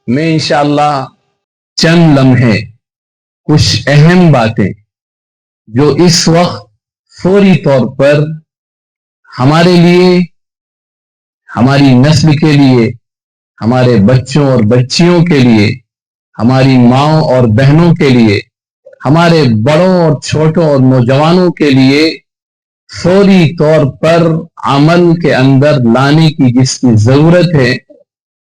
میں انشاءاللہ چند لمحے کچھ اہم باتیں جو اس وقت فوری طور پر ہمارے لیے، ہماری نسل کے لیے، ہمارے بچوں اور بچیوں کے لیے، ہماری ماں اور بہنوں کے لیے، ہمارے بڑوں اور چھوٹوں اور نوجوانوں کے لیے فوری طور پر عمل کے اندر لانے کی جس کی ضرورت ہے،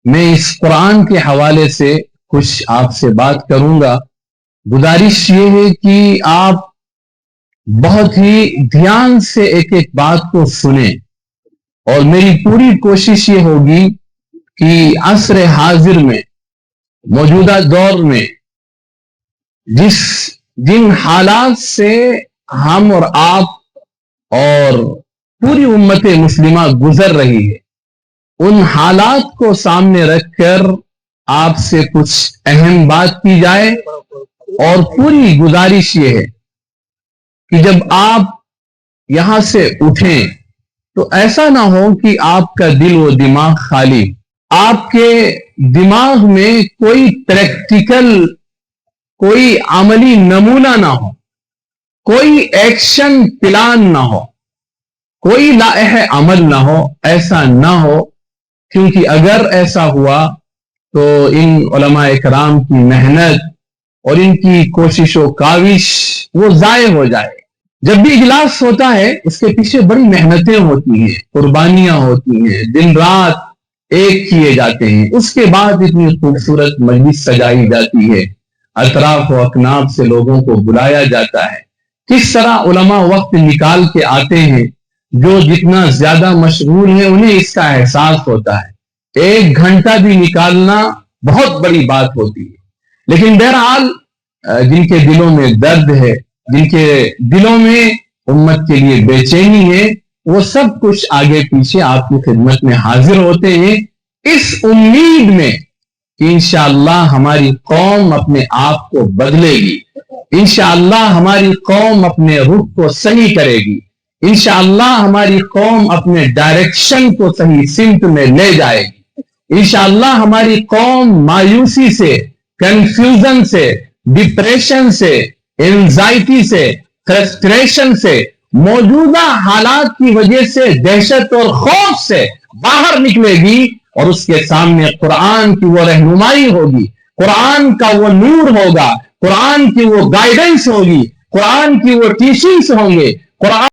میں اس قرآن کے حوالے سے کچھ آپ سے بات کروں گا۔ گزارش یہ ہے کہ آپ بہت ہی دھیان سے ایک ایک بات کو سنیں، اور میری پوری کوشش یہ ہوگی کہ عصر حاضر میں، موجودہ دور میں جن حالات سے ہم اور آپ اور پوری امت مسلمہ گزر رہی ہے، ان حالات کو سامنے رکھ کر آپ سے کچھ اہم بات کی جائے۔ اور پوری گزارش یہ ہے کہ جب آپ یہاں سے اٹھیں تو ایسا نہ ہو کہ آپ کا دل و دماغ خالی، آپ کے دماغ میں کوئی پریکٹیکل، کوئی عملی نمونہ نہ ہو، کوئی ایکشن پلان نہ ہو، کوئی لائحہ عمل نہ ہو۔ ایسا نہ ہو، کیونکہ اگر ایسا ہوا تو ان علماء اکرام کی محنت اور ان کی کوشش و کاوش وہ ضائع ہو جائے۔ جب بھی اجلاس ہوتا ہے اس کے پیچھے بڑی محنتیں ہوتی ہیں، قربانیاں ہوتی ہیں، دن رات ایک کیے جاتے ہیں، اس کے بعد اتنی خوبصورت مجلس سجائی جاتی ہے، اطراف و اکناف سے لوگوں کو بلایا جاتا ہے۔ کس طرح علماء وقت نکال کے آتے ہیں، جو جتنا زیادہ مشغول ہیں انہیں اس کا احساس ہوتا ہے۔ ایک گھنٹہ بھی نکالنا بہت بڑی بات ہوتی ہے، لیکن بہرحال جن کے دلوں میں درد ہے، جن کے دلوں میں امت کے لیے بے چینی ہے، وہ سب کچھ آگے پیچھے آپ کی خدمت میں حاضر ہوتے ہیں، اس امید میں کہ انشاءاللہ ہماری قوم اپنے آپ کو بدلے گی، انشاءاللہ ہماری قوم اپنے رخ کو صحیح کرے گی، انشاءاللہ ہماری قوم اپنے ڈائریکشن کو صحیح سمت میں لے جائے گی، انشاءاللہ ہماری قوم مایوسی سے، کنفیوژن سے، ڈپریشن سے، انزائٹی سے، فرسٹریشن سے، موجودہ حالات کی وجہ سے دہشت اور خوف سے باہر نکلے گی، اور اس کے سامنے قرآن کی وہ رہنمائی ہوگی، قرآن کا وہ نور ہوگا، قرآن کی وہ گائیڈنس ہوگی، قرآن کی وہ ٹیچنگز ہوں گے، قرآن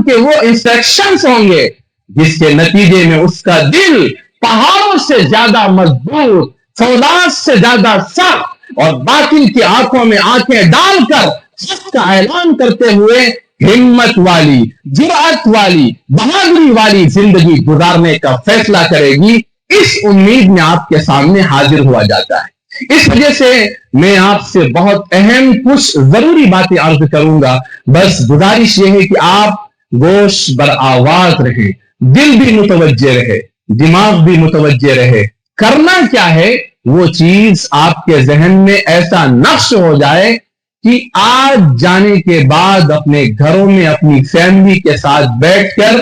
کے وہ انسٹرکشنز ہوں گے، جس کے نتیجے میں اس کا دل پہاڑوں سے زیادہ مضبوط، فولاد سے زیادہ سخت، اور باطل کی آنکھوں میں آنکھیں ڈال کر حق کا اعلان کرتے ہوئے ہمت والی، جرأت والی، بہادری والی زندگی گزارنے کا فیصلہ کرے گی۔ اس امید میں آپ کے سامنے حاضر ہوا جاتا ہے۔ اس وجہ سے میں آپ سے بہت اہم کچھ ضروری باتیں عرض کروں گا۔ بس گزارش یہ ہے کہ آپ گوش بر آواز رہیں، دل بھی متوجہ رہے، دماغ بھی متوجہ رہے۔ کرنا کیا ہے، وہ چیز آپ کے ذہن میں ایسا نقش ہو جائے کہ آج جانے کے بعد اپنے گھروں میں اپنی فیملی کے ساتھ بیٹھ کر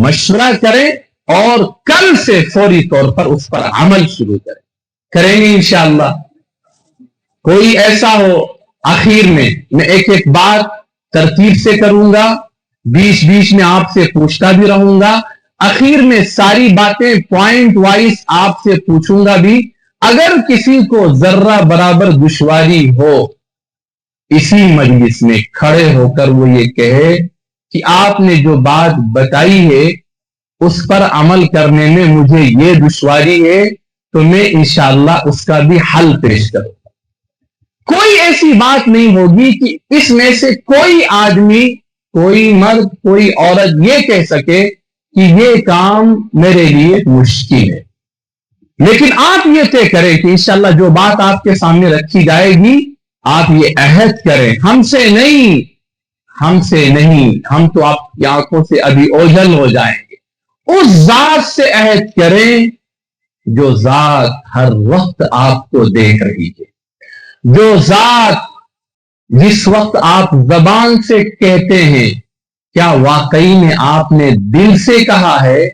مشورہ کریں، اور کل سے فوری طور پر اس پر عمل شروع کریں گے انشاءاللہ۔ کوئی ایسا ہو، آخر میں ایک ایک بات ترتیب سے کروں گا، بیچ بیچ میں آپ سے پوچھتا بھی رہوں گا، آخر میں ساری باتیں پوائنٹ وائز آپ سے پوچھوں گا بھی۔ اگر کسی کو ذرہ برابر دشواری ہو، اسی مجلس میں کھڑے ہو کر وہ یہ کہے کہ آپ نے جو بات بتائی ہے اس پر عمل کرنے میں مجھے یہ دشواری ہے، تو میں انشاءاللہ اس کا بھی حل پیش کروں۔ کوئی ایسی بات نہیں ہوگی کہ اس میں سے کوئی آدمی، کوئی مرد، کوئی عورت یہ کہہ سکے کہ یہ کام میرے لیے مشکل ہے۔ لیکن آپ یہ طے کریں کہ انشاءاللہ جو بات آپ کے سامنے رکھی جائے گی، آپ یہ عہد کریں، ہم سے نہیں، ہم تو آپ کی آنکھوں سے ابھی اوجھل ہو جائیں گے، اس ذات سے عہد کریں جو ذات ہر وقت آپ کو دیکھ رہی ہے، جو ذات جس وقت آپ زبان سے کہتے ہیں، کیا واقعی میں آپ نے دل سے کہا ہے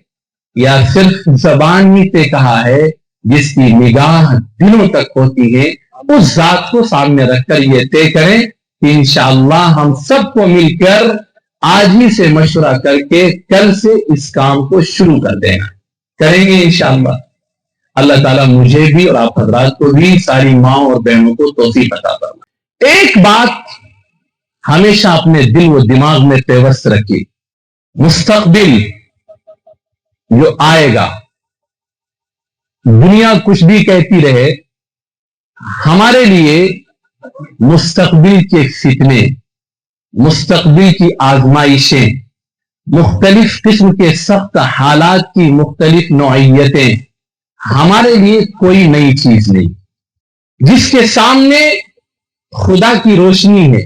یا صرف زبان ہی پہ کہا ہے؟ جس کی نگاہ دلوں تک ہوتی ہے اس ذات کو سامنے رکھ کر یہ طے کریں کہ انشاءاللہ ہم سب کو مل کر آج ہی سے مشورہ کر کے کل سے اس کام کو شروع کر دینا، کریں گے انشاءاللہ۔ اللہ تعالیٰ مجھے بھی اور آپ حضرات کو بھی، ساری ماں اور بہنوں کو توفیق عطا فرمائے۔ ایک بات ہمیشہ اپنے دل و دماغ میں پیوست رکھیے، مستقبل جو آئے گا، دنیا کچھ بھی کہتی رہے، ہمارے لیے مستقبل کے فتنے، مستقبل کی آزمائشیں، مختلف قسم کے سخت حالات کی مختلف نوعیتیں ہمارے لیے کوئی نئی چیز نہیں۔ جس کے سامنے خدا کی روشنی ہے،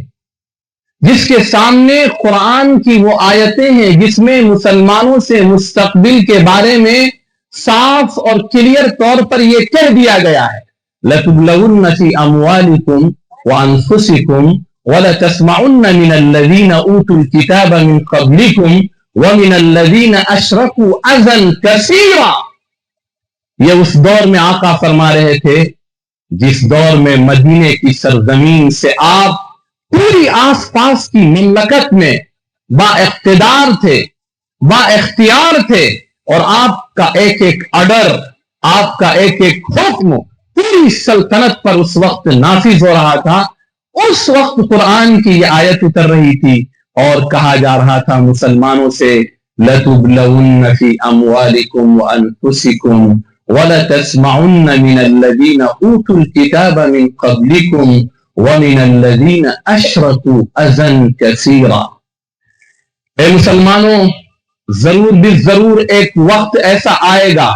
جس کے سامنے قرآن کی وہ آیتیں ہیں جس میں مسلمانوں سے مستقبل کے بارے میں صاف اور کلیئر طور پر یہ کہہ دیا گیا ہے، لَتُبْلَوُنَّ فِي أَمْوَالِكُمْ وَأَنفُسِكُمْ وَلَتَسْمَعُنَّ مِنَ الَّذِينَ أُوتُوا الْكِتَابَ مِنْ قَبْلِكُمْ وَمِنَ الَّذِينَ أَشْرَكُوا أَذًى كَثِيرًا۔ یہ اس دور میں آقا فرما رہے تھے جس دور میں مدینے کی سرزمین سے آپ پوری آس پاس کی مملکت میں با اقتدار تھے، با اختیار تھے، اور آپ کا ایک ایک آرڈر، آپ کا ایک ایک حکم پوری سلطنت پر اس وقت نافذ ہو رہا تھا۔ اس وقت قرآن کی یہ آیت اتر رہی تھی اور کہا جا رہا تھا مسلمانوں سے لَتُبْلَوُنَّ فِي أَمْوَالِكُمْ وَأَنفُسِكُمْ وَلَتَسْمَعُنَّ مِنَ الَّذِينَ أُوتُوا الْكِتَابَ مِنْ قَبْلِكُمْ وَمِنَ الَّذِينَ أَشْرَكُوا أَذًى كَثِيرًا۔ اے مسلمانوں، ضرور بھی ضرور ایک وقت ایسا آئے گا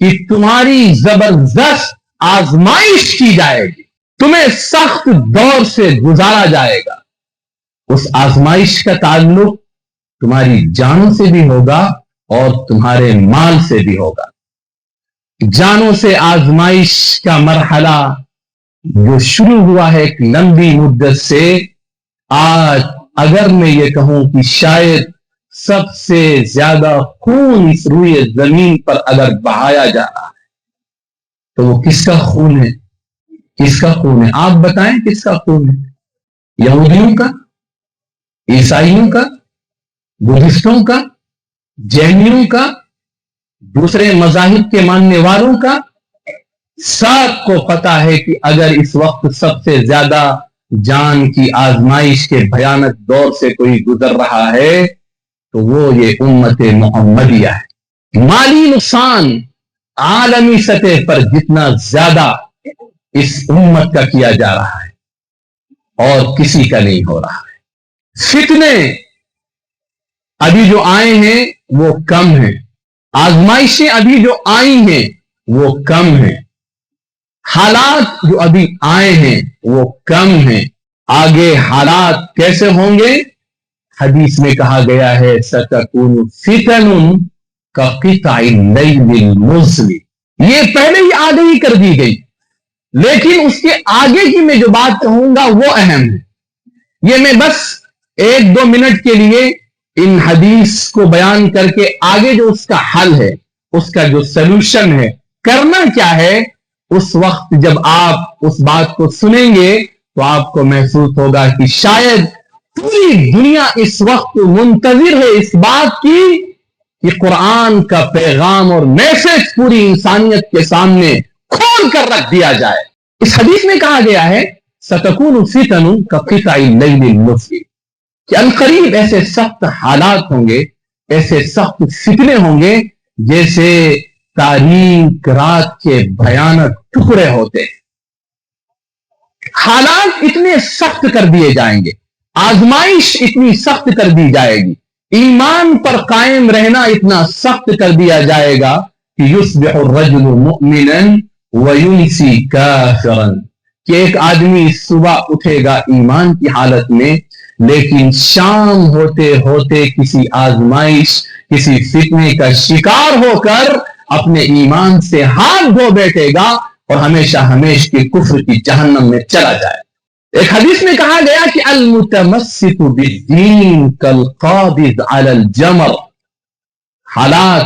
کہ تمہاری زبردست آزمائش کی جائے گی، تمہیں سخت دور سے گزارا جائے گا۔ اس آزمائش کا تعلق تمہاری جانوں سے بھی ہوگا اور تمہارے مال سے بھی ہوگا۔ جانوں سے آزمائش کا مرحلہ جو شروع ہوا ہے ایک لمبی مدت سے، آج اگر میں یہ کہوں کہ شاید سب سے زیادہ خون اس روئے زمین پر اگر بہایا جا رہا ہے تو وہ کس کا خون ہے؟ کس کا خون ہے؟ آپ بتائیں کس کا خون ہے؟ یہودیوں کا، عیسائیوں کا، بدھسٹوں کا، جینیوں کا، دوسرے مذاہب کے ماننے والوں کا؟ سب کو پتا ہے کہ اگر اس وقت سب سے زیادہ جان کی آزمائش کے بھیانک دور سے کوئی گزر رہا ہے تو وہ یہ امت محمدیہ ہے۔ مالی نقصان عالمی سطح پر جتنا زیادہ اس امت کا کیا جا رہا ہے اور کسی کا نہیں ہو رہا ہے۔ فتنے ابھی جو آئے ہیں وہ کم ہیں، آزمائشیں ابھی جو آئی ہیں وہ کم ہیں، حالات جو ابھی آئے ہیں وہ کم ہیں۔ آگے حالات کیسے ہوں گے؟ حدیث میں کہا گیا ہے سَتَكُونُ فِتَنٌ كَقِطَعِ اللَّيْلِ الْمُظْلِمِ، یہ پہلے ہی آگے ہی کر دی گئی، لیکن اس کے آگے کی میں جو بات کہوں گا وہ اہم ہے۔ یہ میں بس ایک دو منٹ کے لیے ان حدیث کو بیان کر کے آگے جو اس کا حل ہے، اس کا جو سلوشن ہے، کرنا کیا ہے، اس وقت جب آپ اس بات کو سنیں گے تو آپ کو محسوس ہوگا کہ شاید پوری دنیا اس وقت منتظر ہے اس بات کی کہ قرآن کا پیغام اور میسج پوری انسانیت کے سامنے کھول کر رکھ دیا جائے۔ اس حدیث میں کہا گیا ہے سَتَكُونُ فِتَنٌ كَقِطَعِ اللَّيْلِ الْمُظْلِمِ، کہ عنقریب ایسے سخت حالات ہوں گے، ایسے سخت فتنے ہوں گے جیسے تاریک رات کے بھیانک ٹکڑے ہوتے ہیں۔ حالات اتنے سخت کر دیے جائیں گے، آزمائش اتنی سخت کر دی جائے گی، ایمان پر قائم رہنا اتنا سخت کر دیا جائے گا کہ یصبح الرجل مؤمنا ویمسی کافرا، کہ ایک آدمی صبح اٹھے گا ایمان کی حالت میں، لیکن شام ہوتے ہوتے کسی آزمائش، کسی فتنے کا شکار ہو کر اپنے ایمان سے ہاتھ دھو بیٹھے گا اور ہمیشہ ہمیش کے کفر کی جہنم میں چلا جائے۔ ایک حدیث میں کہا گیا کہ المتمسک بالدین کالقابض علی الجمر، حالات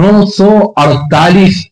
948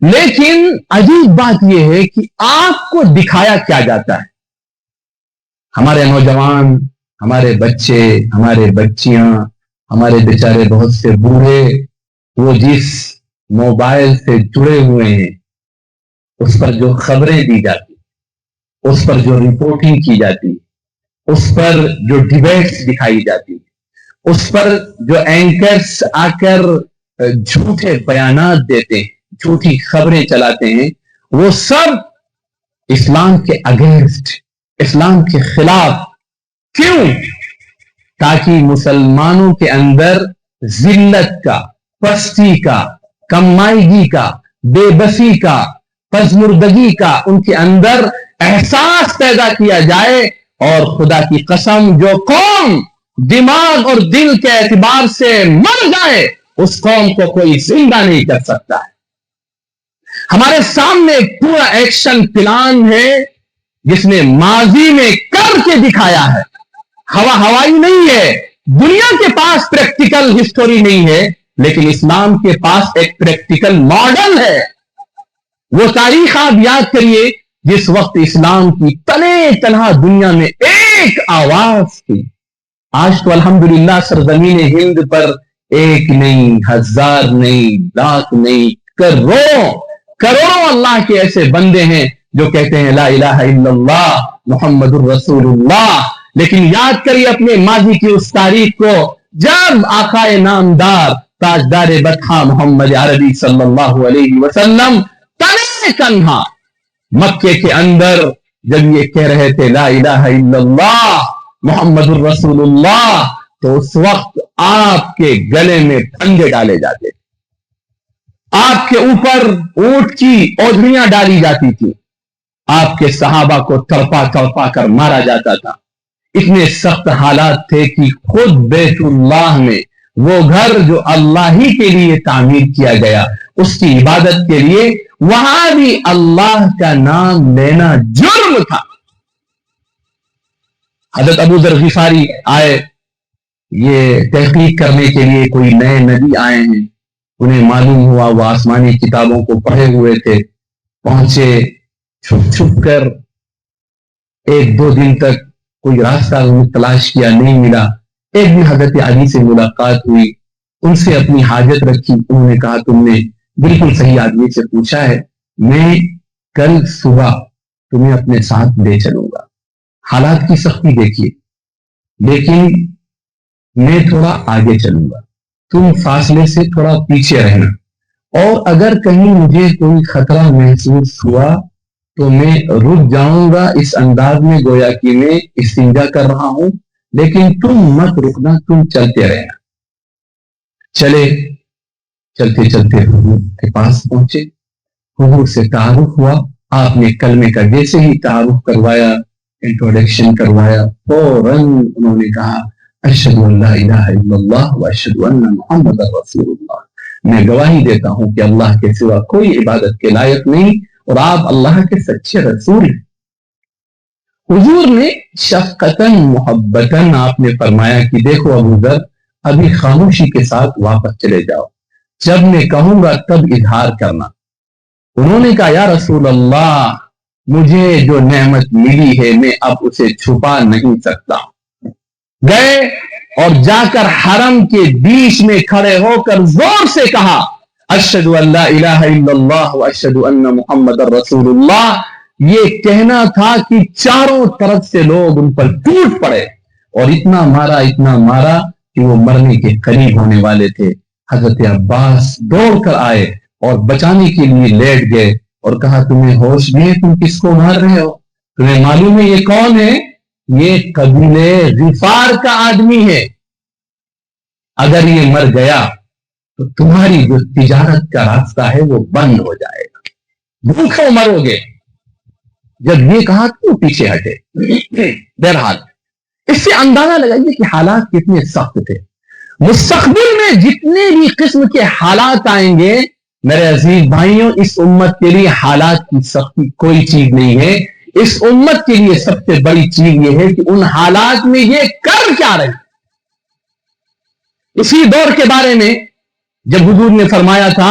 لیکن عجیب بات یہ ہے کہ آپ کو دکھایا کیا جاتا ہے. ہمارے نوجوان، ہمارے بچے، ہمارے بچیاں، ہمارے بیچارے بہت سے بوڑھے، وہ جس موبائل سے جڑے ہوئے ہیں اس پر جو خبریں دی جاتی، اس پر جو رپورٹنگ کی جاتی، اس پر جو ڈیبیٹس دکھائی جاتی، اس پر جو اینکرز آ کر جھوٹے بیانات دیتے ہیں، جھوٹی خبریں چلاتے ہیں، وہ سب اسلام کے اگینسٹ، اسلام کے خلاف. کیوں؟ تاکہ مسلمانوں کے اندر ذلت کا، پستی کا، کمائیگی کا، بے بسی کا، پژمردگی کا ان کے اندر احساس پیدا کیا جائے. اور خدا کی قسم، جو قوم دماغ اور دل کے اعتبار سے مر جائے اس قوم کو کوئی زندہ نہیں کر سکتا ہے. ہمارے سامنے ایک پورا ایکشن پلان ہے جس نے ماضی میں کر کے دکھایا ہے. ہوائی نہیں ہے. دنیا کے پاس پریکٹیکل ہسٹوری نہیں ہے، لیکن اسلام کے پاس ایک پریکٹیکل ماڈل ہے. وہ تاریخ آپ یاد کریے جس وقت اسلام کی تنے تنہا دنیا میں ایک آواز تھی. آج تو الحمدللہ سرزمین ہند پر ایک نہیں، ہزار نہیں، لاکھ نہیں، کروڑوں اللہ کے ایسے بندے ہیں جو کہتے ہیں لا الہ الا اللہ محمد الرسول اللہ. لیکن یاد کریے اپنے ماضی کی اس تاریخ کو جب آقائے نامدار تاجدار بطحہ محمد عربی صلی اللہ علیہ وسلم تنے تنہا مکے کے اندر جب یہ کہہ رہے تھے لا الہ الا اللہ محمد الرسول اللہ، تو اس وقت آپ کے گلے میں پھندے ڈالے جاتے تھے، آپ کے اوپر اونٹ کی اوڑھنیاں ڈالی جاتی تھی، آپ کے صحابہ کو تڑپا تڑپا کر مارا جاتا تھا. اتنے سخت حالات تھے کہ خود بیت اللہ میں وہ گھر جو اللہ ہی کے لیے تعمیر کیا گیا اس کی عبادت کے لیے، وہاں بھی اللہ کا نام لینا جرم تھا. حضرت ابو ذر غفاری آئے یہ تحقیق کرنے کے لیے، کوئی نئے نبی آئے ہیں، انہیں معلوم ہوا وہ آسمانی کتابوں کو پڑھے ہوئے تھے، پہنچے چھپ چھپ کر، ایک دو دن تک کوئی راستہ تلاش کیا، نہیں ملا. ایک دن حضرت علی سے ملاقات ہوئی، ان سے اپنی حاجت رکھی. انہوں نے کہا تم نے بالکل صحیح آدمی سے پوچھا ہے، میں کل صبح تمہیں اپنے ساتھ لے چلوں گا. حالات کی سختی دیکھیے، لیکن میں تھوڑا آگے چلوں گا، تم فاصلے سے تھوڑا پیچھے رہنا، اور اگر کہیں مجھے کوئی خطرہ محسوس ہوا تو میں رک جاؤں گا اس انداز میں گویا کہ میں استنجا کر رہا ہوں، لیکن تم مت رکنا، تم چلتے رہنا. چلے، چلتے چلتے حضور کے پاس پہنچے، حضور سے تعارف ہوا. آپ نے کلمے کا جیسے ہی تعارف کروایا، انٹروڈکشن کروایا، فوراً انہوں نے کہا اشہد ان لا الہ الا اللہ واشہد ان محمد رسول اللہ. میں گواہی دیتا ہوں کہ اللہ کے سوا کوئی عبادت کے لائق نہیں اور آپ اللہ کے سچے رسول ہیں. حضور نے شفقتاً محبتاً آپ نے فرمایا کہ دیکھو ابو ذر، ابھی خاموشی کے ساتھ واپس چلے جاؤ، جب میں کہوں گا تب اظہار کرنا. انہوں نے کہا یا رسول اللہ، مجھے جو نعمت ملی ہے میں اب اسے چھپا نہیں سکتا. گئے اور جا کر حرم کے بیچ میں کھڑے ہو کر زور سے کہا اشہد ان لا الہ الا اللہ واشہد ان محمد رسول اللہ. یہ کہنا تھا کہ چاروں طرف سے لوگ ان پر ٹوٹ پڑے اور اتنا مارا کہ وہ مرنے کے قریب ہونے والے تھے. حضرت عباس دوڑ کر آئے اور بچانے کے لیے لیٹ گئے اور کہا تمہیں ہوش نہیں، تم کس کو مار رہے ہو؟ تمہیں معلوم ہے یہ کون ہے؟ یہ قبیلے غفار کا آدمی ہے. اگر یہ مر گیا تو تمہاری جو تجارت کا راستہ ہے وہ بند ہو جائے گا، بھوکھے مرو گے. جب یہ کہا تو وہ پیچھے ہٹے. بہرحال اس سے اندازہ لگائیے کہ حالات کتنے سخت تھے. مستقبل میں جتنے بھی قسم کے حالات آئیں گے میرے عزیز بھائیوں، اس امت کے لیے حالات کی سختی کوئی چیز نہیں ہے. اس امت کے لیے سب سے بڑی چیز یہ ہے کہ ان حالات میں یہ کر کیا رہے. اسی دور کے بارے میں جب حضور نے فرمایا تھا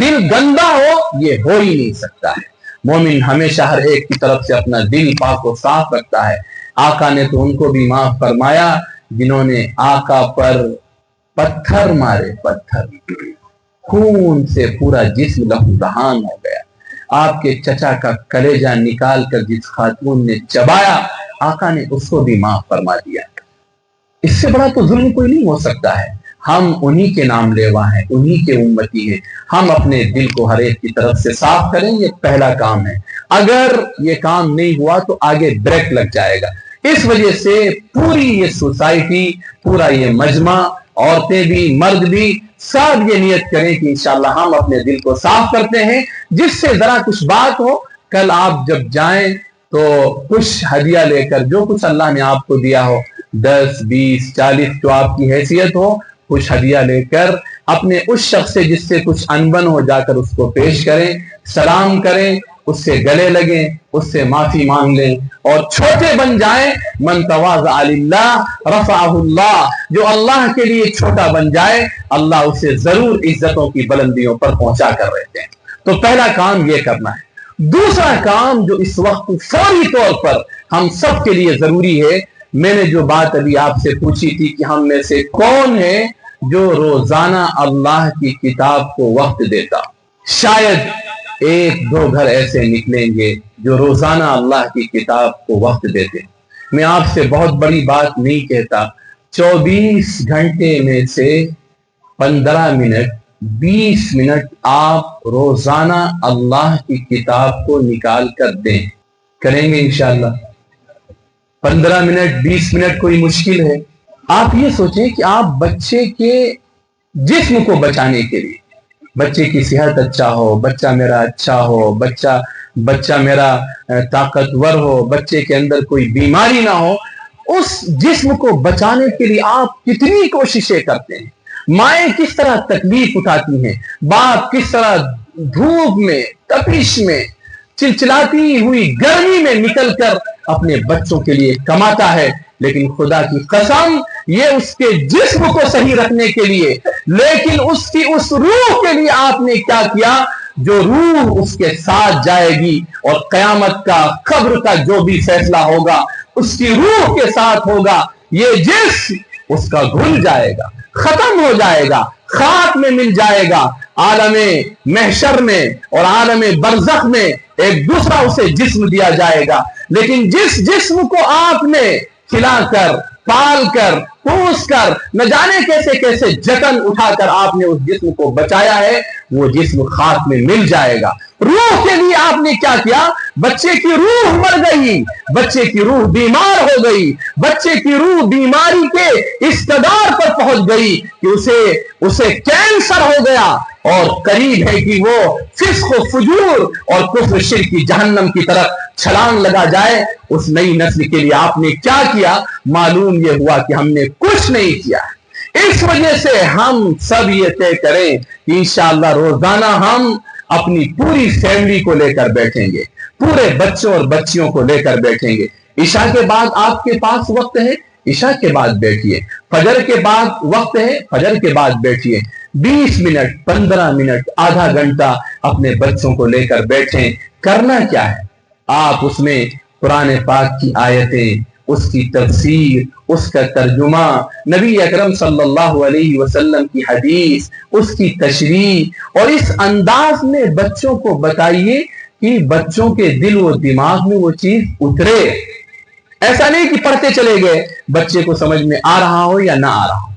دل گندا ہو یہ ہو ہی نہیں سکتا ہے. مومن ہمیشہ ہر ایک کی طرف سے اپنا دل پاک و صاف رکھتا ہے. آقا نے تو ان کو بھی معاف فرمایا جنہوں نے آقا پر پتھر مارے، پتھر، خون سے پورا جسم لہولہان ہو گیا. آپ کے چچا کا کلیجہ نکال کر جس خاتون نے چبایا آقا نے اس کو بھی معاف فرما دیا. اس سے بڑا تو ظلم کوئی نہیں ہو سکتا ہے. ہم انہی کے نام لیوا ہیں، انہی کے امتی ہیں. ہم اپنے دل کو ہر ایک کی طرف سے صاف کریں، یہ پہلا کام ہے. اگر یہ کام نہیں ہوا تو آگے بریک لگ جائے گا. اس وجہ سے پوری یہ سوسائٹی، پورا یہ مجمع، عورتیں بھی مرد بھی سب یہ نیت کریں کہ انشاءاللہ ہم اپنے دل کو صاف کرتے ہیں. جس سے ذرا کچھ بات ہو، کل آپ جب جائیں تو کچھ ہدیہ لے کر، جو کچھ اللہ نے آپ کو دیا ہو، 10 20 40 جو آپ کی حیثیت ہو، کچھ ہدیہ لے کر اپنے اس شخص سے جس سے کچھ انبن ہو جا کر اس کو پیش کریں، سلام کریں، اس سے گلے لگیں، اس سے معافی مانگ لیں اور چھوٹے بن جائیں. من تواضع للہ رفعہ اللہ، جو اللہ کے لیے چھوٹا بن جائے اللہ اسے ضرور عزتوں کی بلندیوں پر پہنچا کر رہتے ہیں. تو پہلا کام یہ کرنا ہے. دوسرا کام جو اس وقت فوری طور پر ہم سب کے لیے ضروری ہے، میں نے جو بات ابھی آپ سے پوچھی تھی کہ ہم میں سے کون ہے جو روزانہ اللہ کی کتاب کو وقت دیتا. شاید 1-2 گھر ایسے نکلیں گے جو روزانہ اللہ کی کتاب کو وقت دیتے. میں آپ سے بہت بڑی بات نہیں کہتا، 24 گھنٹے میں سے 15 منٹ 20 منٹ آپ روزانہ اللہ کی کتاب کو نکال کر دیں. کریں گے انشاءاللہ؟ 15 منٹ 20 منٹ کوئی مشکل ہے؟ آپ یہ سوچیں کہ آپ بچے کے جسم کو بچانے کے لیے، بچے کی صحت اچھا ہو، بچہ میرا اچھا ہو، بچہ میرا طاقتور ہو، بچے کے اندر کوئی بیماری نہ ہو، اس جسم کو بچانے کے لیے آپ کتنی کوششیں کرتے ہیں. مائیں کس طرح تکلیف اٹھاتی ہیں، باپ کس طرح دھوپ میں، تپش میں، چلچلاتی ہوئی گرمی میں نکل کر اپنے بچوں کے لیے کماتا ہے. لیکن خدا کی قسم یہ اس کے جسم کو صحیح رکھنے کے لیے، لیکن اس کی اس روح کے لیے آپ نے کیا کیا؟ جو روح اس کے ساتھ جائے گی اور قیامت کا، قبر کا جو بھی فیصلہ ہوگا اس کی روح کے ساتھ ہوگا. یہ جسم اس کا گھل جائے گا، ختم ہو جائے گا، خاک میں مل جائے گا. عالم محشر میں اور عالم برزخ میں ایک دوسرا اسے جسم دیا جائے گا. لیکن جس جسم کو آپ نے کھلا کر، پال کر، پوس کر، نہ جانے کیسے کیسے جتن اٹھا کر آپ نے اس جسم کو بچایا ہے، وہ جسم خاک میں مل جائے گا. روح کے لیے آپ نے کیا کیا؟ بچے کی روح مر گئی، بچے کی روح بیمار ہو گئی، بچے کی روح بیماری کے اس قدار پر پہنچ گئی کہ اسے کینسر ہو گیا اور قریب ہے کہ وہ فسق و فجور اور کفر شرک کی جہنم کی طرف چھلانگ لگا جائے. اس نئی نسل کے لیے آپ نے کیا کیا؟ معلوم یہ ہوا کہ ہم نے کچھ نہیں کیا. اس وجہ سے ہم سب یہ طے کریں کہ انشاءاللہ روزانہ ہم اپنی پوری فیملی کو لے کر بیٹھیں گے، پورے بچوں اور بچیوں کو لے کر بیٹھیں گے. عشاء کے بعد آپ کے پاس وقت ہے، عشاء کے بعد بیٹھیے. فجر کے بعد وقت ہے، فجر کے بعد بیٹھیے. 20 منٹ 15 منٹ آدھا گھنٹہ اپنے بچوں کو لے کر بیٹھیں. کرنا کیا ہے؟ آپ اس میں قرآن پاک کی آیتیں، اس کی تفسیر، اس کا ترجمہ، نبی اکرم صلی اللہ علیہ وسلم کی حدیث، اس کی تشریح، اور اس انداز میں بچوں کو بتائیے کہ بچوں کے دل و دماغ میں وہ چیز اترے. ایسا نہیں کہ پڑھتے چلے گئے، بچے کو سمجھ میں آ رہا ہو یا نہ آ رہا ہو.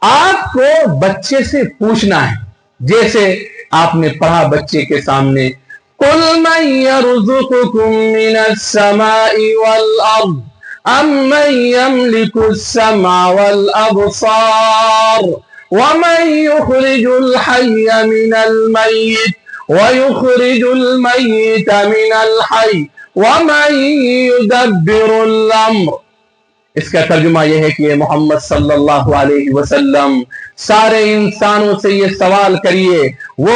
آپ کو بچے سے پوچھنا ہے، جیسے آپ نے پڑھا بچے کے سامنے، قُلْ مَنْ يَرْزُقُكُم مِّنَ السَّمَاءِ وَالْأَرْضِ أَمَّنْ يَمْلِكُ السَّمْعَ وَالْأَبْصَارَ وَمَنْ يُخْرِجُ الْحَيَّ مِنَ الْمَيِّتِ وَيُخْرِجُ الْمَيِّتَ مِنَ الْحَيِّ وَمَنْ يُدَبِّرُ الْأَمْرَ. اس کا ترجمہ یہ ہے کہ یہ محمد صلی اللہ علیہ وسلم سارے انسانوں سے یہ سوال کریے، وہ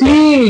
3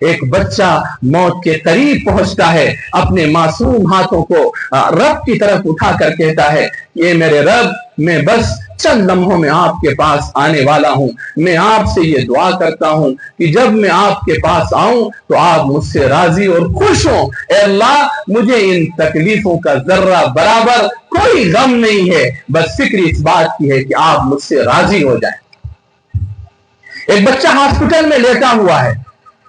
ایک بچہ موت کے قریب پہنچتا ہے، اپنے معصوم ہاتھوں کو رب کی طرف اٹھا کر کہتا ہے، یہ میرے رب، میں بس چند لمحوں میں آپ کے پاس آنے والا ہوں، میں آپ سے یہ دعا کرتا ہوں کہ جب میں آپ کے پاس آؤں تو آپ مجھ سے راضی اور خوش ہوں۔ اے اللہ، مجھے ان تکلیفوں کا ذرہ برابر کوئی غم نہیں ہے، بس فکر اس بات کی ہے کہ آپ مجھ سے راضی ہو جائیں۔ ایک بچہ ہاسپٹل میں لیٹا ہوا ہے،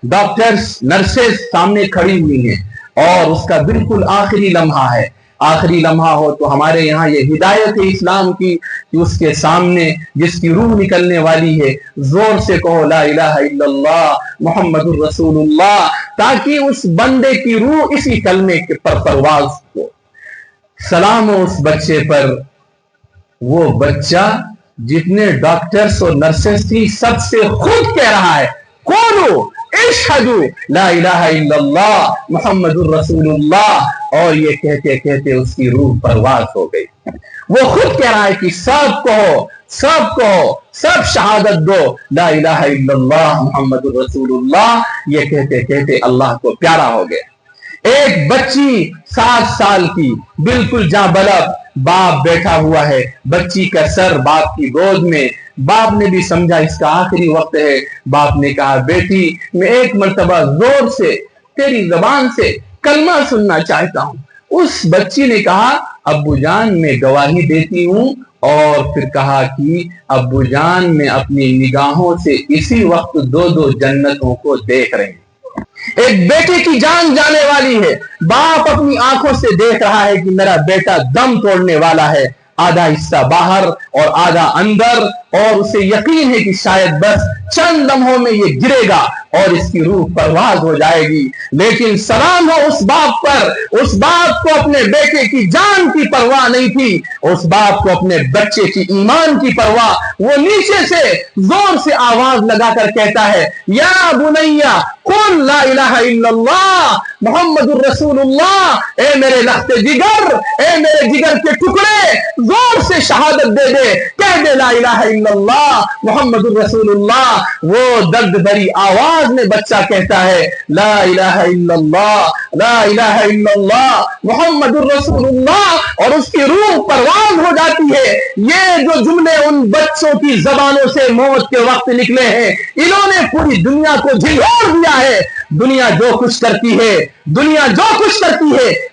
ڈاکٹرز نرسز سامنے کھڑی ہوئی ہیں اور اس کا بالکل آخری لمحہ ہے۔ آخری لمحہ ہو تو ہمارے یہاں یہ ہدایت ہے اسلام کی کہ اس کے سامنے جس کی روح نکلنے والی ہے زور سے کہو لا الہ الا اللہ محمد الرسول اللہ، تاکہ اس بندے کی روح اسی کلمے پر پرواز ہو۔ سلام ہو اس بچے پر، وہ بچہ جتنے ڈاکٹرز اور نرسز تھی سب سے خود کہہ رہا ہے قولوا اشہدوا لا الہ الا اللہ محمد الرسول اللہ، اور یہ کہتے کہتے اس کی روح پرواز ہو گئی۔ وہ خود کہہ رہا ہے کہ سب کہو، سب شہادت دو لا الہ الا اللہ محمد الرسول اللہ، یہ کہتے کہتے اللہ کو پیارا ہو گیا۔ ایک بچی 7 سال کی بالکل جاں بلب، باپ بیٹھا ہوا ہے، بچی کا سر باپ کی گود میں، باپ نے بھی سمجھا اس کا آخری وقت ہے، باپ نے کہا بیٹی میں ایک مرتبہ زور سے تیری زبان سے کلمہ سننا چاہتا ہوں۔ اس بچی نے کہا ابو جان میں گواہی دیتی ہوں، اور پھر کہا کہ ابو جان میں اپنی نگاہوں سے اسی وقت 2 جنتوں کو دیکھ رہے ہیں۔ ایک بیٹے کی جان جانے والی ہے، باپ اپنی آنکھوں سے دیکھ رہا ہے کہ میرا بیٹا دم توڑنے والا ہے، آدھا حصہ باہر اور آدھا اندر، اور اسے یقین ہے کہ شاید بس چند لمحوں میں یہ گرے گا اور اس کی روح پرواز ہو جائے گی۔ لیکن سلام ہو اس باپ پر، اس باپ کو اپنے بیٹے کی جان کی پرواہ نہیں تھی، اس باپ کو اپنے بچے کی ایمان کی پرواہ۔ وہ نیچے سے زور سے آواز لگا کر کہتا ہے یا بنیا قل لا الہ الا اللہ محمد الرسول اللہ، اے میرے لخت جگر، اے میرے جگر کے ٹکڑے، زور سے شہادت دے دے، کہہ دے لا الہ الا اللہ محمد الرسول اللہ۔ وہ درد بھری آواز میں بچہ کہتا ہے لا الہ الا اللہ، لا الہ الا اللہ محمد الرسول اللہ، اور اس کی روح پرواز ہو جاتی ہے۔ یہ جو جملے ان بچوں کی زبانوں سے موت کے وقت نکلے ہیں، انہوں نے پوری دنیا کو جھنجھوڑ دیا ہے۔ دنیا جو کچھ کرتی ہے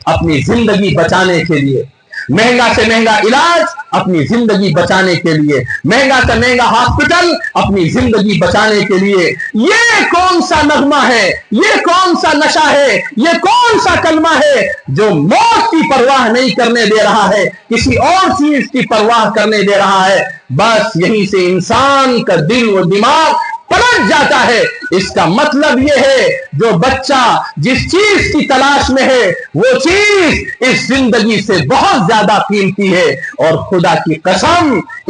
اپنی زندگی بچانے کے لیے، مہنگا سے مہنگا علاج اپنی زندگی بچانے کے لیے، مہنگا سے مہنگا ہاسپٹل اپنی زندگی بچانے کے لیے۔ یہ کون سا نغمہ ہے، یہ کون سا نشہ ہے، یہ کون سا کلمہ ہے جو موت کی پرواہ نہیں کرنے دے رہا ہے، کسی اور چیز کی پرواہ کرنے دے رہا ہے؟ بس یہیں سے انسان کا دل و دماغ پلٹ جاتا ہے۔ اس کا مطلب یہ ہے جو بچہ جس چیز کی تلاش میں ہے وہ چیز اس زندگی سے بہت زیادہ قیمتی ہے، اور خدا کی قسم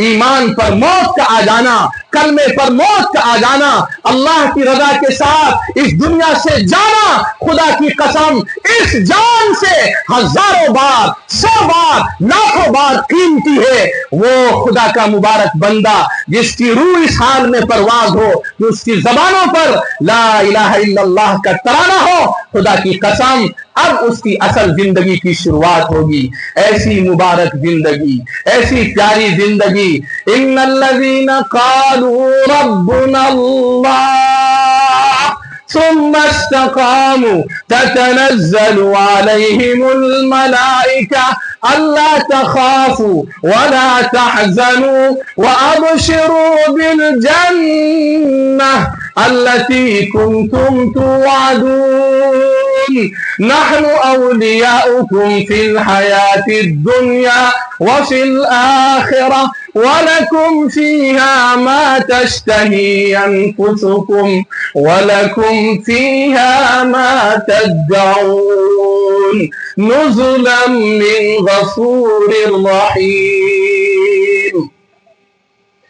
ایمان پر موت کا آ جانا، کلمے پر موت کا آ جانا، اللہ کی رضا کے ساتھ اس دنیا سے جانا، خدا کی قسم اس جان سے ہزاروں بار، 100 بار، لاکھوں بار قیمتی ہے۔ وہ خدا کا مبارک بندہ جس کی روح اس حال میں پرواز ہو کہ اس کی زبانوں پر لا الہ الا اللہ کا ترانہ ہو، خدا کی قسم اب اس کی اصل زندگی کی شروعات ہوگی۔ ایسی مبارک زندگی، ایسی پیاری زندگی۔ ان الذین قالوا ربنا اللہ ثم استقاموا تتنزل عليهم الملائكة ألا تخافوا ولا تحزنوا وأبشروا بالجنة التي كنتم توعدون نحن أولياؤكم في الحياة الدنيا وفي الآخرة ولكم فيها ما تشتهي أنفسكم ولكم فيها ما تدعون نزلا من غفور رحيم۔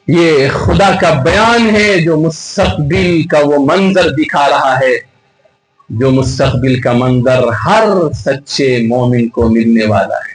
یہ خدا کا بیان ہے جو مستقبل کا وہ منظر دکھا رہا ہے، جو مستقبل کا منظر ہر سچے مومن کو ملنے والا ہے۔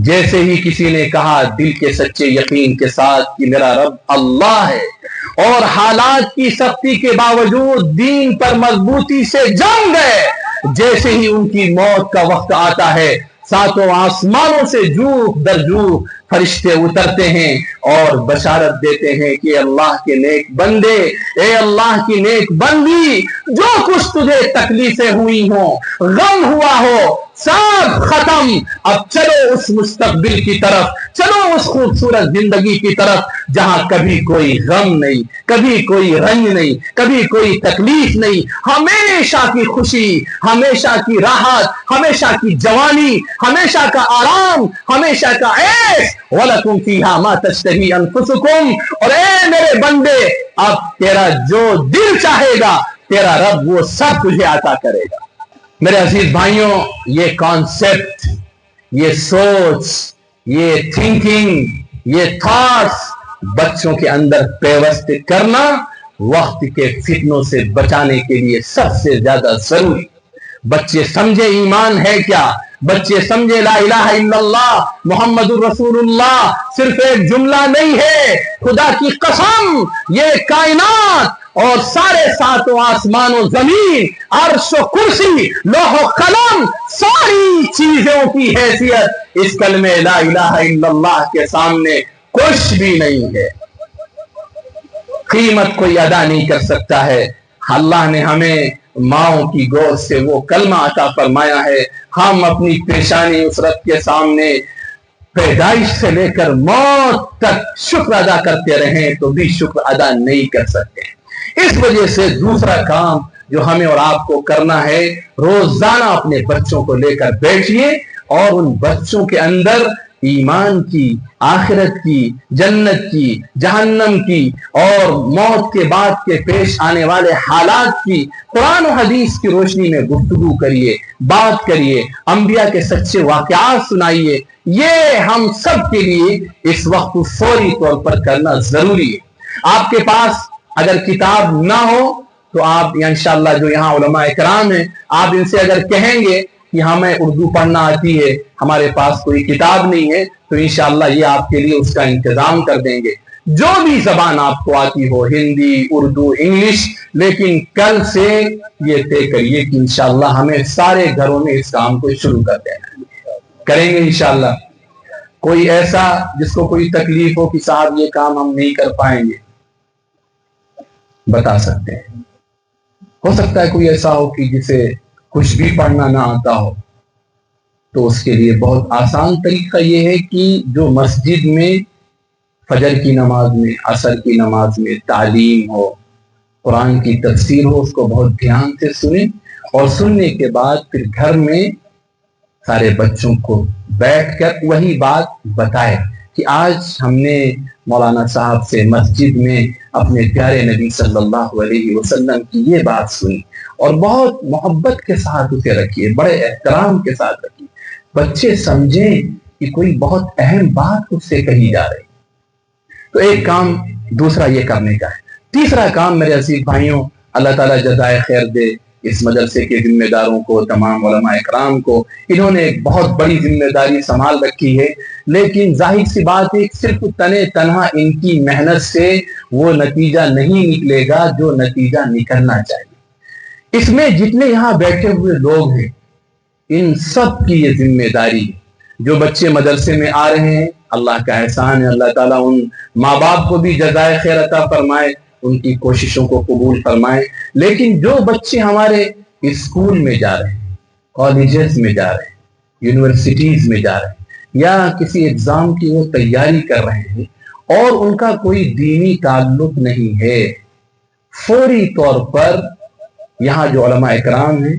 جیسے ہی کسی نے کہا دل کے سچے یقین کے ساتھ کہ میرا رب اللہ ہے، اور حالات کی سختی کے باوجود دین پر مضبوطی سے جم گئے، جیسے ہی ان کی موت کا وقت آتا ہے ساتوں آسمانوں سے جوخ در جوخ فرشتے اترتے ہیں اور بشارت دیتے ہیں کہ اللہ کے نیک بندے، اے اللہ کی نیک بندی، جو کچھ تجھے تکلیفیں ہوئی ہوں، غم ہوا ہو، سب ختم، اب چلو اس مستقبل کی طرف، چلو اس خوبصورت زندگی کی طرف جہاں کبھی کوئی غم نہیں، کبھی کوئی رنج نہیں، کبھی کوئی تکلیف نہیں، ہمیشہ کی خوشی، ہمیشہ کی راحت، ہمیشہ کی جوانی، ہمیشہ کا آرام، ہمیشہ کا عیش۔ وَلَكُمْ فِيهَا مَا تَشْتَهِي أَنفُسُكُمْ، اور اے میرے بندے اب تیرا جو دل چاہے گا تیرا رب وہ سب تجھے عطا کرے گا۔ میرے عزیز بھائیوں، یہ کانسیپٹ، یہ سوچ، یہ تھنکنگ، یہ تھاٹس بچوں کے اندر پیوست کرنا وقت کے فتنوں سے بچانے کے لیے سب سے زیادہ ضروری۔ بچے سمجھے ایمان ہے کیا، بچے سمجھے لا الہ الا اللہ محمد الرسول اللہ صرف ایک جملہ نہیں ہے، خدا کی قسم یہ کائنات اور سارے ساتوں آسمان و زمین، عرش و کرسی، لوح و قلم، ساری چیزوں کی حیثیت اس کلمہ لا الہ الا اللہ کے سامنے کچھ بھی نہیں ہے، قیمت کوئی ادا نہیں کر سکتا ہے۔ اللہ نے ہمیں ماؤں کی گود سے وہ کلمہ عطا فرمایا ہے، ہم اپنی پیشانی اسرت کے سامنے پیدائش سے لے کر موت تک شکر ادا کرتے رہیں تو بھی شکر ادا نہیں کر سکتے۔ اس وجہ سے دوسرا کام جو ہمیں اور آپ کو کرنا ہے، روزانہ اپنے بچوں کو لے کر بیٹھیے اور ان بچوں کے اندر ایمان کی، آخرت کی، جنت کی، جہنم کی اور موت کے بعد کے پیش آنے والے حالات کی قرآن و حدیث کی روشنی میں گفتگو کریے، بات کریے، انبیاء کے سچے واقعات سنائیے۔ یہ ہم سب کے لیے اس وقت فوری طور پر کرنا ضروری ہے۔ آپ کے پاس اگر کتاب نہ ہو تو آپ انشاءاللہ جو یہاں علماء اکرام ہیں، آپ ان سے اگر کہیں گے کہ ہمیں اردو پڑھنا آتی ہے، ہمارے پاس کوئی کتاب نہیں ہے، تو انشاءاللہ یہ آپ کے لیے اس کا انتظام کر دیں گے۔ جو بھی زبان آپ کو آتی ہو، ہندی، اردو، انگلش، لیکن کل سے یہ طے کریے کہ انشاءاللہ ہمیں سارے گھروں میں اس کام کو شروع کر دینا، کریں گے انشاءاللہ۔ کوئی ایسا جس کو کوئی تکلیف ہو کہ صاحب یہ کام ہم نہیں کر پائیں گے، بتا سکتے ہیں۔ ہو سکتا ہے کوئی ایسا ہو کہ جسے کچھ بھی پڑھنا نہ آتا ہو، تو اس کے لیے بہت آسان طریقہ یہ ہے کہ جو مسجد میں فجر کی نماز میں، عصر کی نماز میں تعلیم ہو، قرآن کی تفسیر ہو، اس کو بہت دھیان سے سنیں، اور سننے کے بعد پھر گھر میں سارے بچوں کو بیٹھ کر وہی بات بتائے کہ آج ہم نے مولانا صاحب سے مسجد میں اپنے پیارے نبی صلی اللہ علیہ وسلم کی یہ بات سنی، اور بہت محبت کے ساتھ اسے رکھیے، بڑے احترام کے ساتھ رکھیے، بچے سمجھیں کہ کوئی بہت اہم بات اس سے کہی جا رہی۔ تو ایک کام دوسرا یہ کرنے کا ہے۔ تیسرا کام میرے عزیز بھائیوں، اللہ تعالیٰ جزائے خیر دے اس مدرسے کے ذمہ داروں کو، تمام علماء اکرام کو، انہوں نے ایک بہت بڑی ذمہ داری سنبھال رکھی ہے، لیکن ظاہر سی بات ہے صرف تنہا ان کی محنت سے وہ نتیجہ نہیں نکلے گا جو نتیجہ نکلنا چاہیے۔ اس میں جتنے یہاں بیٹھے ہوئے لوگ ہیں ان سب کی یہ ذمہ داری ہے۔ جو بچے مدرسے میں آ رہے ہیں، اللہ کا احسان ہے، اللہ تعالیٰ ان ماں باپ کو بھی جزائے خیر عطا فرمائے، ان کی کوششوں کو قبول فرمائے، لیکن جو بچے ہمارے اسکول میں جا رہے ہیں، کالجز میں جا رہے ہیں، یونیورسٹیز میں جا رہے ہیں، یا کسی ایگزام کی وہ تیاری کر رہے ہیں اور ان کا کوئی دینی تعلق نہیں ہے، فوری طور پر یہاں جو علماء اکرام ہیں،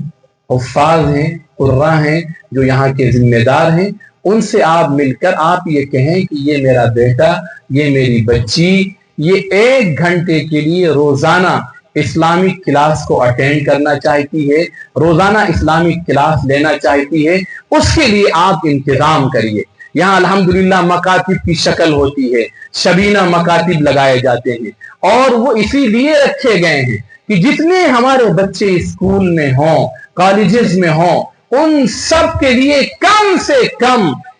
حفاظ ہیں، قراء ہیں، جو یہاں کے ذمہ دار ہیں، ان سے آپ مل کر آپ یہ کہیں کہ یہ میرا بیٹا، یہ میری بچی، یہ 1 گھنٹے کے لیے روزانہ اسلامک کلاس کو اٹینڈ کرنا چاہتی ہے، روزانہ اسلامک کلاس لینا چاہتی ہے، اس کے لیے آپ انتظام کریے۔ یہاں الحمدللہ مکاتب کی شکل ہوتی ہے، شبینہ مکاتب لگائے جاتے ہیں، اور وہ اسی لیے رکھے گئے ہیں کہ جتنے ہمارے بچے اسکول میں ہوں، کالجز میں ہوں، ان سب کے لیے کم سے کم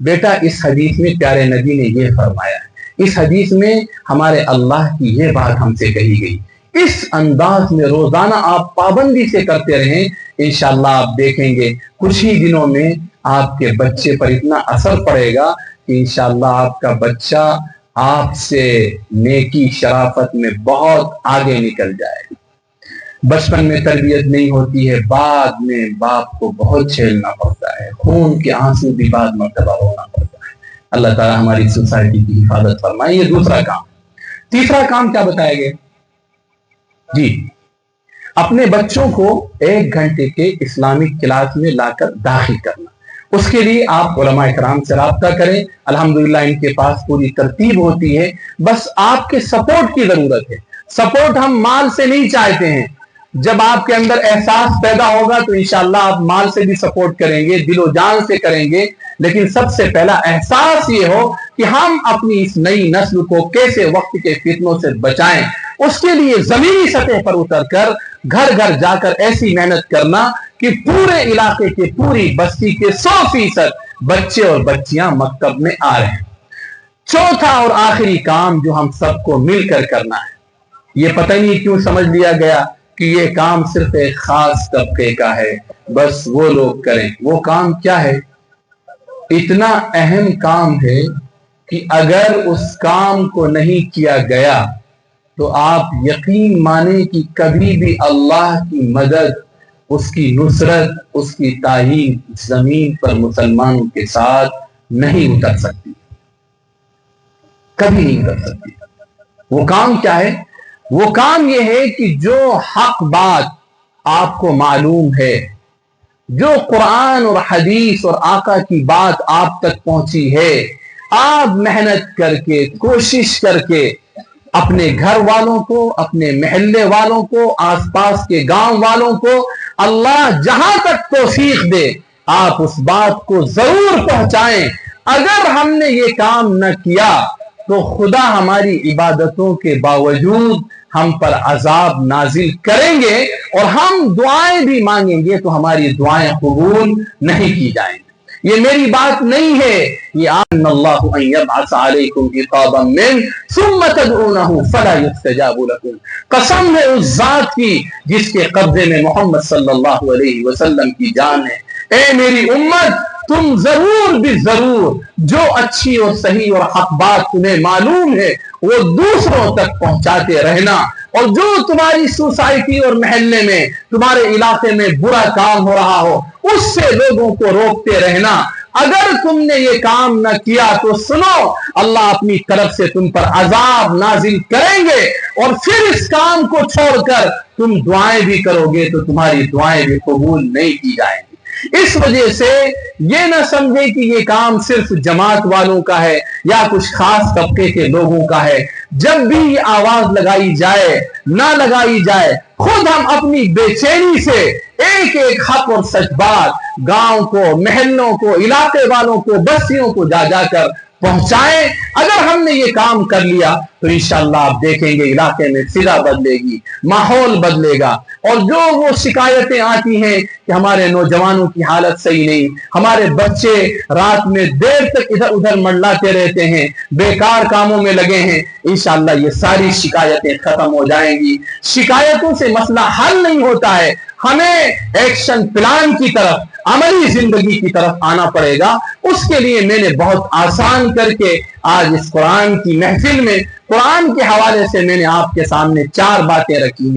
بیٹا اس حدیث میں پیارے نبی نے یہ فرمایا ہے، اس حدیث میں ہمارے اللہ کی یہ بات ہم سے کہی گئی، اس انداز میں روزانہ آپ پابندی سے کرتے رہیں، انشاءاللہ آپ دیکھیں گے کچھ ہی دنوں میں آپ کے بچے پر اتنا اثر پڑے گا کہ انشاءاللہ آپ کا بچہ آپ سے نیکی شرافت میں بہت آگے نکل جائے گا۔ بچپن میں تربیت نہیں ہوتی ہے، بعد میں باپ کو بہت جھیلنا پڑتا ہے، خون کے آنسو بھی بعد مرتبہ ہونا پڑتا ہے۔ اللہ تعالیٰ ہماری سوسائٹی کی حفاظت فرمائے۔ یہ دوسرا کام۔ تیسرا کام کیا بتایا گیا؟ جی، اپنے بچوں کو 1 گھنٹے کے اسلامک کلاس میں لا کر داخل کرنا۔ اس کے لیے آپ علماء کرام سے رابطہ کریں، الحمدللہ ان کے پاس پوری ترتیب ہوتی ہے، بس آپ کے سپورٹ کی ضرورت ہے۔ سپورٹ ہم مال سے نہیں چاہتے ہیں، جب آپ کے اندر احساس پیدا ہوگا تو انشاءاللہ آپ مال سے بھی سپورٹ کریں گے، دل و جان سے کریں گے، لیکن سب سے پہلا احساس یہ ہو کہ ہم اپنی اس نئی نسل کو کیسے وقت کے فتنوں سے بچائیں۔ اس کے لیے زمینی سطح پر اتر کر گھر گھر جا کر ایسی محنت کرنا کہ پورے علاقے کے، پوری بستی کے 100% بچے اور بچیاں مکتب میں آ رہے ہیں۔ چوتھا اور آخری کام جو ہم سب کو مل کر کرنا ہے، یہ پتہ نہیں کیوں سمجھ لیا گیا کہ یہ کام صرف ایک خاص طبقے کا ہے، بس وہ لوگ کریں۔ وہ کام کیا ہے؟ اتنا اہم کام ہے کہ اگر اس کام کو نہیں کیا گیا تو آپ یقین مانیں کہ کبھی بھی اللہ کی مدد، اس کی نصرت، اس کی تائید زمین پر مسلمانوں کے ساتھ نہیں اتر سکتی، کبھی نہیں اتر سکتی۔ وہ کام کیا ہے؟ وہ کام یہ ہے کہ جو حق بات آپ کو معلوم ہے، جو قرآن اور حدیث اور آقا کی بات آپ تک پہنچی ہے، آپ محنت کر کے، کوشش کر کے اپنے گھر والوں کو، اپنے محلے والوں کو، آس پاس کے گاؤں والوں کو، اللہ جہاں تک توفیق دے آپ اس بات کو ضرور پہنچائیں۔ اگر ہم نے یہ کام نہ کیا تو خدا ہماری عبادتوں کے باوجود ہم پر عذاب نازل کریں گے، اور ہم دعائیں بھی مانگیں گے تو ہماری دعائیں قبول نہیں کی جائیں گی۔ یہ میری بات نہیں ہے، یہ ان اللہ ان یبعث علیکم عقابا من ثم تدعونہ فلا یستجاب لکم، قسم ہے اس ذات کی جس کے قبضے میں محمد صلی اللہ علیہ وسلم کی جان ہے۔ اے میری امت، تم ضرور بھی ضرور جو اچھی اور صحیح اور حق بات تمہیں معلوم ہے وہ دوسروں تک پہنچاتے رہنا، اور جو تمہاری سوسائٹی اور محلے میں، تمہارے علاقے میں برا کام ہو رہا ہو اس سے لوگوں کو روکتے رہنا۔ اگر تم نے یہ کام نہ کیا تو سنو، اللہ اپنی طرف سے تم پر عذاب نازل کریں گے، اور پھر اس کام کو چھوڑ کر تم دعائیں بھی کرو گے تو تمہاری دعائیں بھی قبول نہیں کی جائیں گی۔ اس وجہ سے یہ نہ سمجھے کہ یہ کام صرف جماعت والوں کا ہے یا کچھ خاص طبقے کے لوگوں کا ہے۔ جب بھی یہ آواز لگائی جائے نہ لگائی جائے، خود ہم اپنی بے چینی سے ایک ایک حق اور سچ بات گاؤں کو، محلوں کو، علاقے والوں کو، بستیوں کو جا جا کر پہنچائیں۔ اگر ہم نے یہ کام کر لیا تو انشاءاللہ آپ دیکھیں گے علاقے میں فضا بدلے گی، ماحول بدلے گا، اور جو وہ شکایتیں آتی ہیں کہ ہمارے نوجوانوں کی حالت صحیح نہیں، ہمارے بچے رات میں دیر تک ادھر ادھر منڈلاتے رہتے ہیں، بیکار کاموں میں لگے ہیں، انشاءاللہ یہ ساری شکایتیں ختم ہو جائیں گی۔ شکایتوں سے مسئلہ حل نہیں ہوتا ہے، ہمیں ایکشن پلان کی طرف، عملی زندگی کی طرف آنا پڑے گا۔ اس کے لیے میں نے بہت آسان کر کے آج اس قرآن کی محفل میں قرآن کے حوالے سے میں نے آپ کے سامنے 4 باتیں رکھی ہیں۔